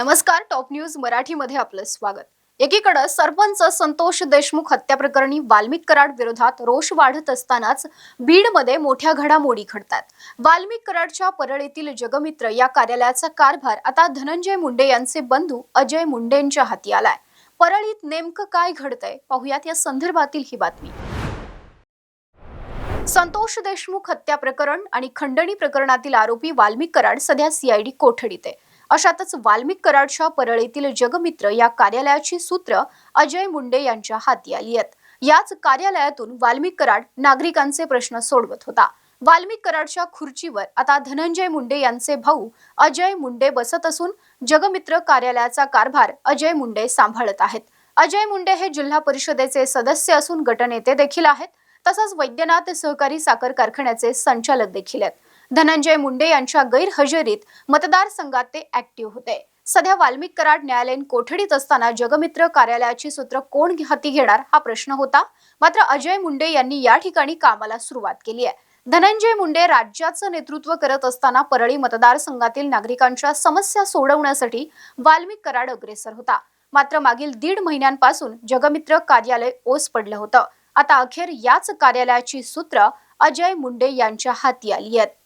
नमस्कार. Top news मराठीमध्ये आपलं स्वागत. एकीकडे सरपंच संतोष देशमुख हत्या प्रकरणी वाल्मिक कराड विरोधात रोष वाढत असतानाच बीडमध्ये मोठ्या घडामोडी घडतात. वाल्मिक कराडच्या परळीतील जगमित्र या कार्यालयाचा कारभार आता धनंजय मुंडे यांचे बंधू अजय मुंडेंच्या हाती आलाय. परळीत नेमकं काय घडतंय पाहुयात या संदर्भातील ही बातमी. संतोष देशमुख हत्या प्रकरण आणि खंडणी प्रकरणातील आरोपी वाल्मिक कराड सध्या सीआयडी कोठडीत आहे. अशातच वाल्मिक कराडच्या परळीतील जगमित्र या कार्यालयाची सूत्र अजय मुंडे यांच्या हाती आली आहेत. याच कार्यालयातून वाल्मिक कराड नागरिकांचे प्रश्न सोडवत होता. वाल्मिक कराडच्या खुर्चीवर आता धनंजय मुंडे यांचे भाऊ अजय मुंडे बसत असून जगमित्र कार्यालयाचा कारभार अजय मुंडे सांभाळत आहेत. अजय मुंडे हे जिल्हा परिषदेचे सदस्य असून गटनेते देखील आहेत. तसंच वैद्यनाथ सहकारी साखर कारखान्याचे संचालक देखील आहेत. धनंजय मुंडे यांच्या गैरहजेरीत मतदारसंघात ते ऍक्टिव्ह होते. सध्या वाल्मिक कराड न्यायालयीन कोठडीत असताना जगमित्र कार्यालयाची सूत्र कोण हाती घेणार हा प्रश्न होता. मात्र अजय मुंडे यांनी या ठिकाणी कामाला सुरुवात केली आहे. धनंजय मुंडे राज्याचं नेतृत्व करत असताना परळी मतदारसंघातील नागरिकांच्या समस्या सोडवण्यासाठी वाल्मिक कराड अग्रेसर होता. मात्र मागील 1.5 महिन्यांपासून जगमित्र कार्यालय ओस पडलं होतं. आता अखेर याच कार्यालयाची सूत्र अजय मुंडे यांच्या हाती आली आहेत.